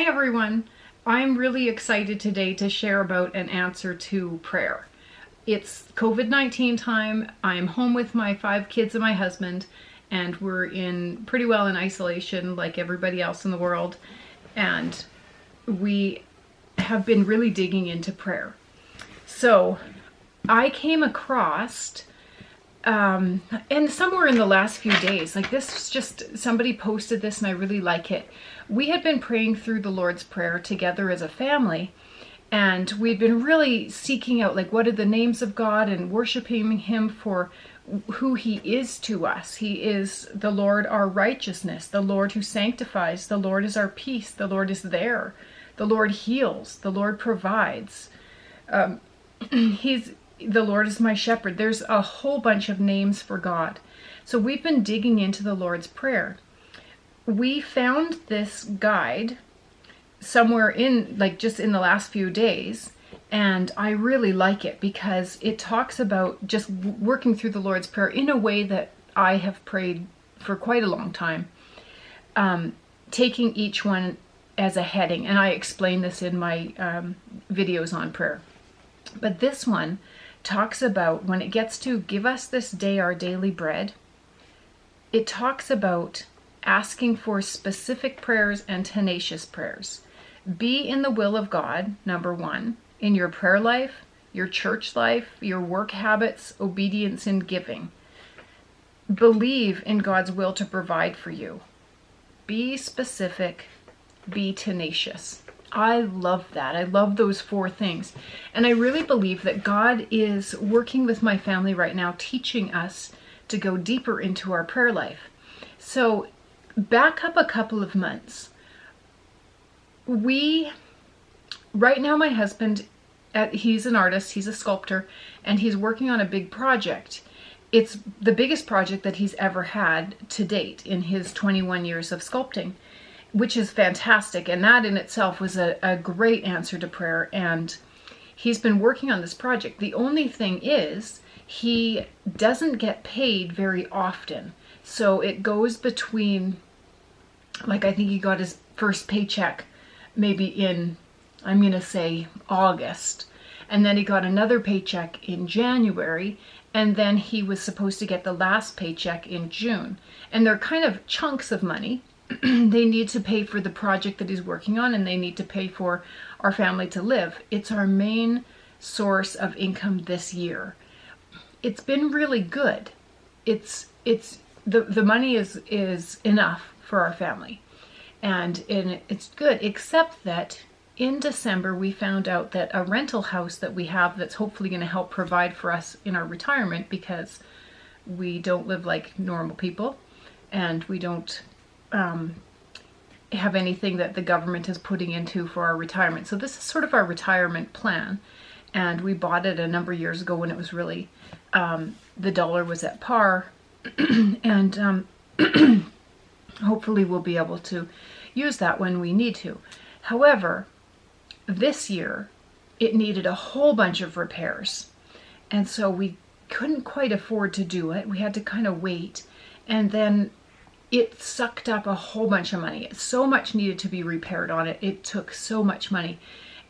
Hi everyone. I'm really excited today to share about an answer to prayer. It's COVID-19 time. I'm home with my 5 kids and my husband, and we're pretty well in isolation like everybody else in the world. And we have been really digging into prayer. So I came across and somewhere in the last few days, like this was just, somebody posted this and I really like it. We had been praying through the Lord's Prayer together as a family, and we'd been really seeking out like what are the names of God and worshiping Him for who He is to us. He is the Lord our righteousness, the Lord who sanctifies, the Lord is our peace, the Lord is there, the Lord heals, the Lord provides. The Lord is my shepherd. There's a whole bunch of names for God. So we've been digging into the Lord's Prayer. We found this guide somewhere just in the last few days, and I really like it because it talks about just working through the Lord's Prayer in a way that I have prayed for quite a long time, taking each one as a heading, and I explain this in my videos on prayer. But this one talks about when it gets to give us this day our daily bread, it talks about asking for specific prayers and tenacious prayers. Be in the will of God, number 1, in your prayer life, your church life, your work habits, obedience and giving. Believe in God's will to provide for you. Be specific, be tenacious. I love that. I love those 4 things. And I really believe that God is working with my family right now, teaching us to go deeper into our prayer life. So back up a couple of months. Right now my husband, he's an artist, he's a sculptor, and he's working on a big project. It's the biggest project that he's ever had to date in his 21 years of sculpting, which is fantastic, and that in itself was a great answer to prayer, and he's been working on this project. The only thing is, he doesn't get paid very often, so it goes between, like I think he got his first paycheck maybe in, I'm going to say August, and then he got another paycheck in January, and then he was supposed to get the last paycheck in June, and they're kind of chunks of money. They need to pay for the project that he's working on, and they need to pay for our family to live. It's our main source of income this year. It's been really good. The money is enough for our family, and it's good, except that in December we found out that a rental house that we have that's hopefully going to help provide for us in our retirement, because we don't live like normal people and we don't have anything that the government is putting into for our retirement. So this is sort of our retirement plan, and we bought it a number of years ago when it was really, the dollar was at par, and hopefully we'll be able to use that when we need to. However, this year it needed a whole bunch of repairs, and so we couldn't quite afford to do it. We had to kind of wait, and then it sucked up a whole bunch of money. So much needed to be repaired on it. It took so much money.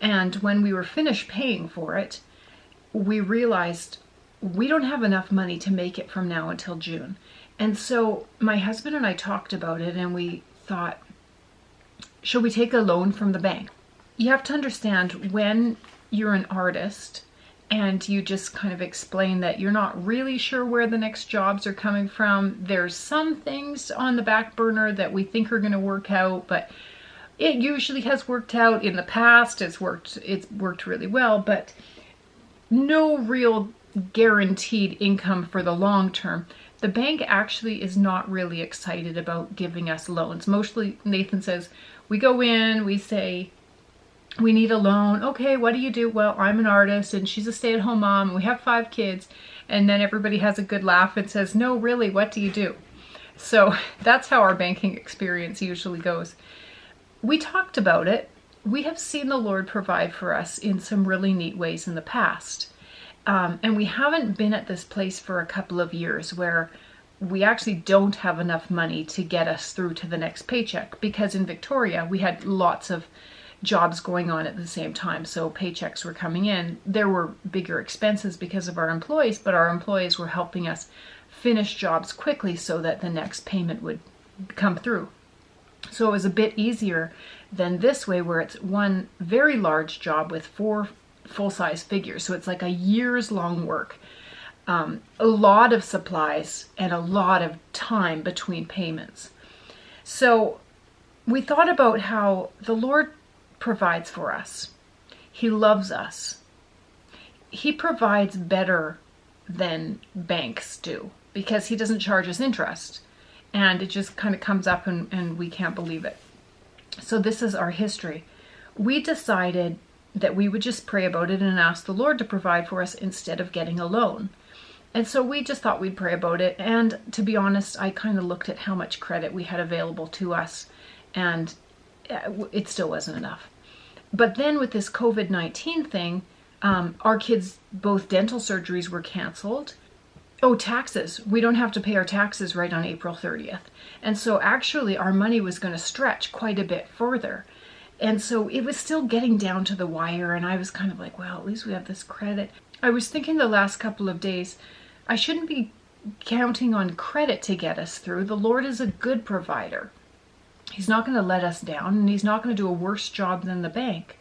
And when we were finished paying for it, we realized we don't have enough money to make it from now until June. And so my husband and I talked about it, and we thought, should we take a loan from the bank? You have to understand, when you're an artist and you just kind of explain that you're not really sure where the next jobs are coming from. There's some things on the back burner that we think are going to work out, but it usually has worked out in the past. It's worked really well, but no real guaranteed income for the long term. The bank actually is not really excited about giving us loans. Mostly Nathan says, we go in, we say, we need a loan. Okay, what do you do? Well, I'm an artist and she's a stay-at-home mom. We have 5 kids. And then everybody has a good laugh and says, no, really, what do you do? So that's how our banking experience usually goes. We talked about it. We have seen the Lord provide for us in some really neat ways in the past. And we haven't been at this place for a couple of years where we actually don't have enough money to get us through to the next paycheck, because in Victoria we had lots of jobs going on at the same time, so paychecks were coming in. There were bigger expenses because of our employees, but our employees were helping us finish jobs quickly so that the next payment would come through. So it was a bit easier than this way, where it's one very large job with 4 full-size figures, so it's like a year's long work. A lot of supplies and a lot of time between payments. So we thought about how the Lord provides for us. He loves us. He provides better than banks do, because he doesn't charge us interest. And it just kind of comes up and we can't believe it. So this is our history. We decided that we would just pray about it and ask the Lord to provide for us instead of getting a loan. And so we just thought we'd pray about it. And to be honest, I kind of looked at how much credit we had available to us, and it still wasn't enough. But then with this COVID-19 thing, our kids' both dental surgeries were canceled. Oh, taxes. We don't have to pay our taxes right on April 30th. And so actually our money was going to stretch quite a bit further. And so it was still getting down to the wire, and I was kind of like, well, at least we have this credit. I was thinking the last couple of days, I shouldn't be counting on credit to get us through. The Lord is a good provider. He's not going to let us down, and he's not going to do a worse job than the bank.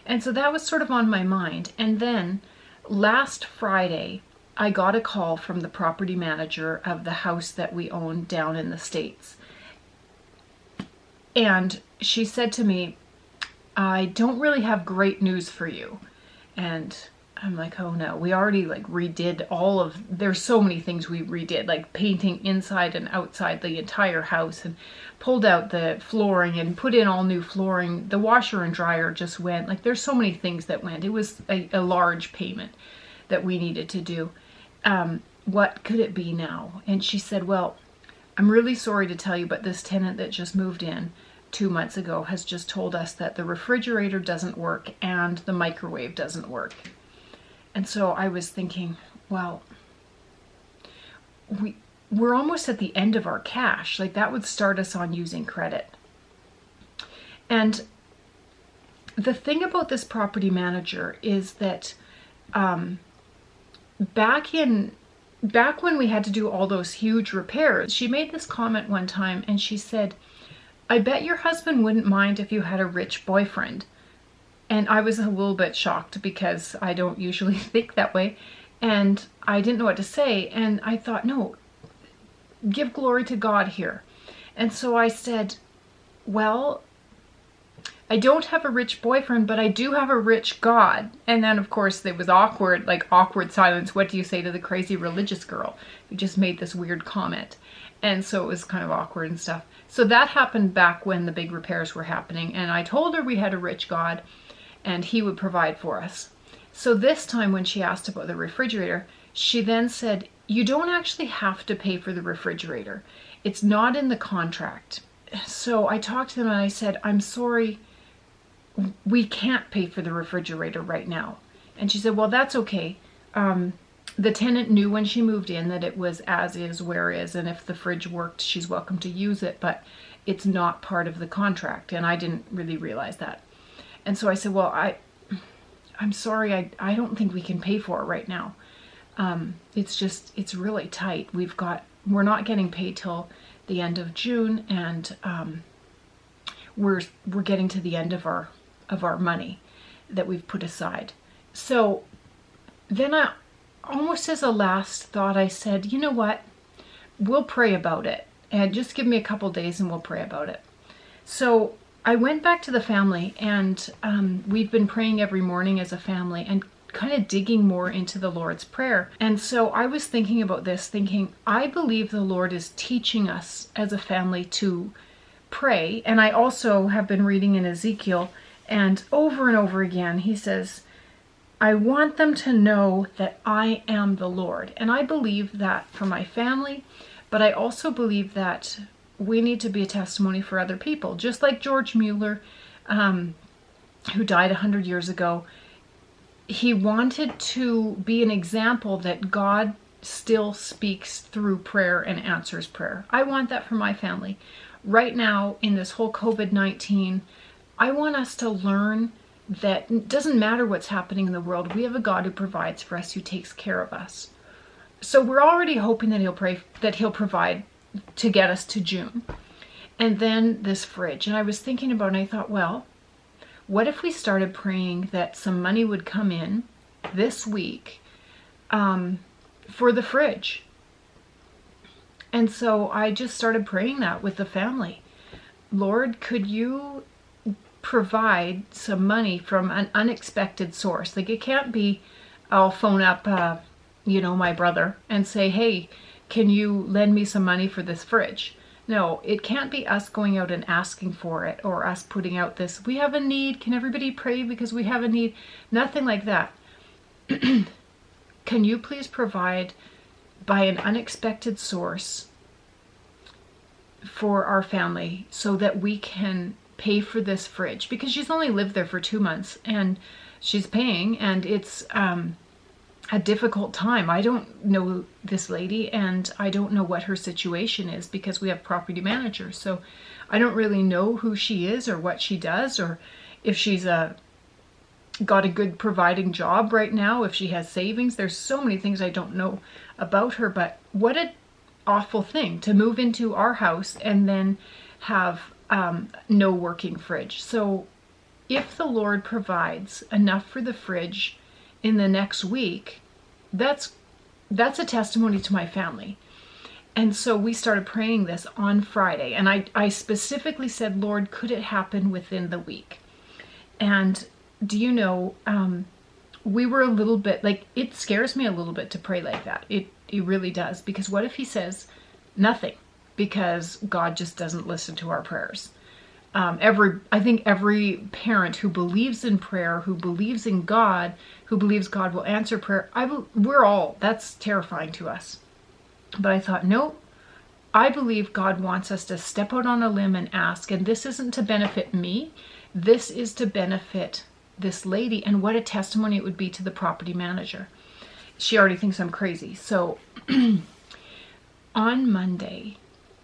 And so that was sort of on my mind. And then last Friday, I got a call from the property manager of the house that we own down in the States. And she said to me, I don't really have great news for you. And I'm like, oh no, we already redid there's so many things we redid, like painting inside and outside the entire house, and pulled out the flooring and put in all new flooring. The washer and dryer just went, there's so many things that went. It was a large payment that we needed to do. What could it be now? And she said, well, I'm really sorry to tell you, but this tenant that just moved in 2 months ago has just told us that the refrigerator doesn't work and the microwave doesn't work. And so I was thinking, well, we're almost at the end of our cash. That would start us on using credit. And the thing about this property manager is that back when we had to do all those huge repairs, she made this comment one time, and she said, I bet your husband wouldn't mind if you had a rich boyfriend. And I was a little bit shocked, because I don't usually think that way. And I didn't know what to say. And I thought, no, give glory to God here. And so I said, well, I don't have a rich boyfriend, but I do have a rich God. And then, of course, it was awkward silence. What do you say to the crazy religious girl who just made this weird comment? And so it was kind of awkward and stuff. So that happened back when the big repairs were happening. And I told her we had a rich God, and he would provide for us. So this time when she asked about the refrigerator, she then said, you don't actually have to pay for the refrigerator. It's not in the contract. So I talked to them and I said, I'm sorry, we can't pay for the refrigerator right now. And she said, well, that's okay. The tenant knew when she moved in that it was as is, where is, and if the fridge worked, she's welcome to use it, but it's not part of the contract. And I didn't really realize that. And so I said, well, I'm sorry, I don't think we can pay for it right now. It's really tight. We're not getting paid till the end of June, and we're getting to the end of our money that we've put aside. So then I, almost as a last thought, I said, you know what? We'll pray about it, and just give me a couple days and we'll pray about it. So I went back to the family, and we've been praying every morning as a family and kind of digging more into the Lord's Prayer. And so I was thinking about this, thinking, I believe the Lord is teaching us as a family to pray. And I also have been reading in Ezekiel, and over again, he says, I want them to know that I am the Lord. And I believe that for my family, but I also believe that we need to be a testimony for other people. Just like George Mueller, who died 100 years ago, he wanted to be an example that God still speaks through prayer and answers prayer. I want that for my family. Right now, in this whole COVID-19, I want us to learn that it doesn't matter what's happening in the world. We have a God who provides for us, who takes care of us. So we're already hoping that he'll provide to get us to June. And then this fridge. And I was thinking about it, and I thought, well, what if we started praying that some money would come in this week for the fridge? And so I just started praying that with the family. Lord, could you provide some money from an unexpected source? Like, it can't be, I'll phone up, my brother and say, hey, can you lend me some money for this fridge? No, it can't be us going out and asking for it, or us putting out this, we have a need, can everybody pray because we have a need? Nothing like that. Can you please provide by an unexpected source for our family so that we can pay for this fridge? Because she's only lived there for 2 months and she's paying, and it's a difficult time. I don't know this lady, and I don't know what her situation is because we have property managers. So I don't really know who she is or what she does, or if she's got a good providing job right now, if she has savings. There's so many things I don't know about her, but what an awful thing to move into our house and then have no working fridge. So if the Lord provides enough for the fridge in the next week, that's a testimony to my family. And so we started praying this on Friday, and I specifically said, Lord, could it happen within the week? And do you know, we were a little bit, like, it scares me a little bit to pray like that. It really does, because what if he says nothing? Because God just doesn't listen to our prayers. I think every parent who believes in prayer, who believes in God, who believes God will answer prayer, that's terrifying to us. But I thought, no, I believe God wants us to step out on a limb and ask, and this isn't to benefit me, this is to benefit this lady, and what a testimony it would be to the property manager. She already thinks I'm crazy. So on Monday,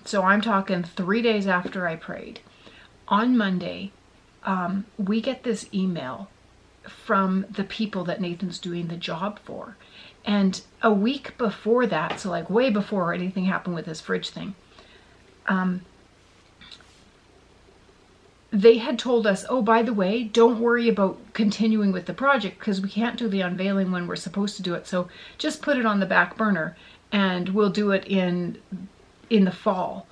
so I'm talking 3 days after I prayed, on Monday, we get this email from the people that Nathan's doing the job for. And a week before that, so like way before anything happened with this fridge thing, they had told us, oh, by the way, don't worry about continuing with the project because we can't do the unveiling when we're supposed to do it. So just put it on the back burner and we'll do it in the fall.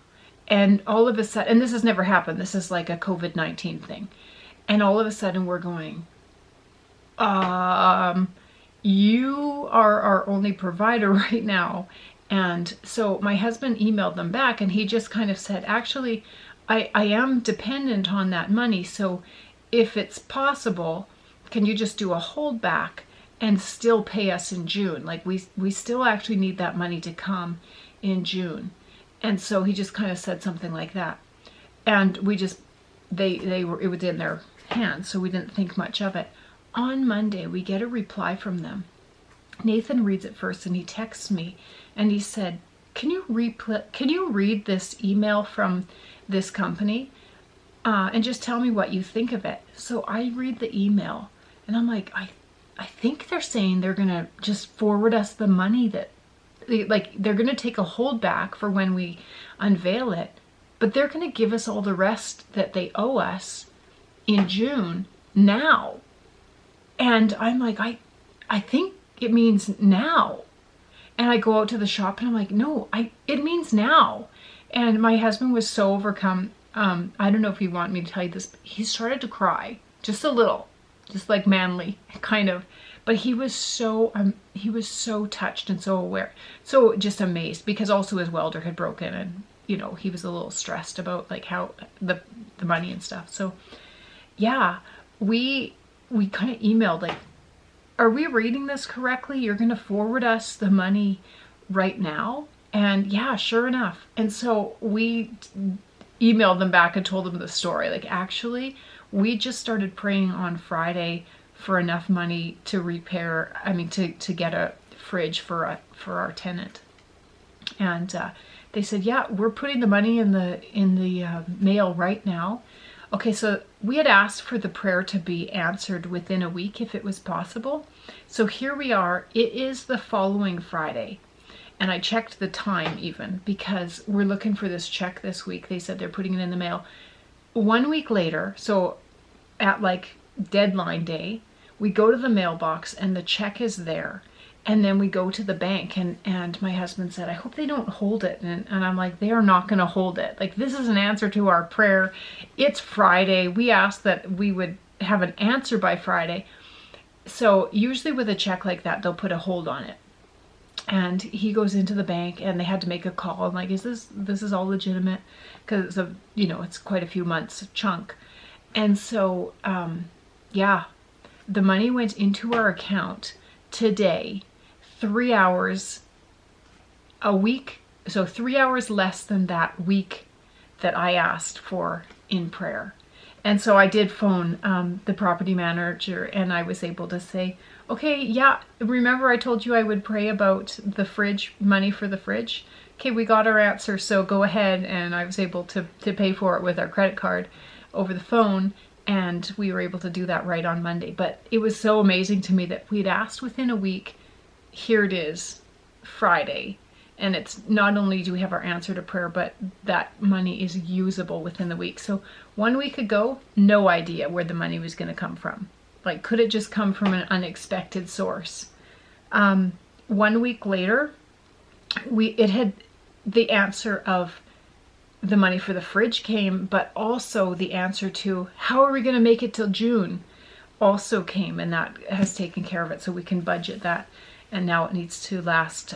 And all of a sudden, and this has never happened, this is like a COVID-19 thing. And all of a sudden we're going, you are our only provider right now. And so my husband emailed them back, and he just kind of said, actually, I am dependent on that money. So if it's possible, can you just do a holdback and still pay us in June? Like we still actually need that money to come in June. And so he just kind of said something like that. And we just, it was in their hands, so we didn't think much of it. On Monday, we get a reply from them. Nathan reads it first, and he texts me, and he said, can you read this email from this company and just tell me what you think of it? So I read the email, and I'm like, I think they're saying they're going to just forward us the money that, like, they're going to take a holdback for when we unveil it, but they're going to give us all the rest that they owe us in June now. And I'm like, I think it means now. And I go out to the shop and I'm like, no, it means now. And my husband was so overcome. I don't know if you want me to tell you this, but he started to cry just a little, just like manly kind of. But he was so touched and so aware, so just amazed, because also his welder had broken, and he was a little stressed about like how the money and stuff. So yeah, we kind of emailed like, are we reading this correctly? You're going to forward us the money right now? And yeah, sure enough. And so we emailed them back and told them the story. Like, actually, we just started praying on Friday for enough money to to get a fridge for our tenant. And they said, yeah, we're putting the money in the mail right now. Okay, so we had asked for the prayer to be answered within a week if it was possible. So here we are. It is the following Friday. And I checked the time even, because we're looking for this check this week. They said they're putting it in the mail. 1 week later, so at like deadline day, we go to the mailbox and the check is there. And then we go to the bank, and my husband said, I hope they don't hold it. And I'm like, they are not going to hold it. Like, this is an answer to our prayer. It's Friday. We asked that we would have an answer by Friday. So usually with a check like that, they'll put a hold on it. And he goes into the bank, and they had to make a call. I'm like, this is all legitimate? Because of, it's quite a few months chunk. And so, yeah, the money went into our account today, 3 hours a week. So 3 hours less than that week that I asked for in prayer. And so I did phone the property manager, and I was able to say, okay, yeah, remember I told you I would pray about the fridge, money for the fridge? Okay, we got our answer, so go ahead. And I was able to pay for it with our credit card over the phone, and we were able to do that right on Monday. But it was so amazing to me that we'd asked within a week. Here it is, Friday. And it's not only do we have our answer to prayer, but that money is usable within the week. So 1 week ago, no idea where the money was going to come from. Like, could it just come from an unexpected source? 1 week later, it had the answer of the money for the fridge came, but also the answer to how are we going to make it till June also came, and that has taken care of it. So we can budget that, and now it needs to last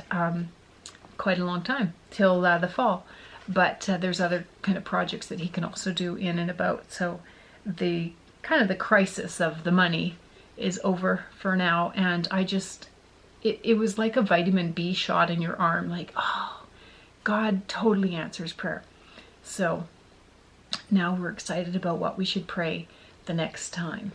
quite a long time till the fall. But there's other kind of projects that he can also do in and about. So the kind of the crisis of the money is over for now, and it was like a vitamin B shot in your arm, like, oh, God totally answers prayer. So now we're excited about what we should pray the next time.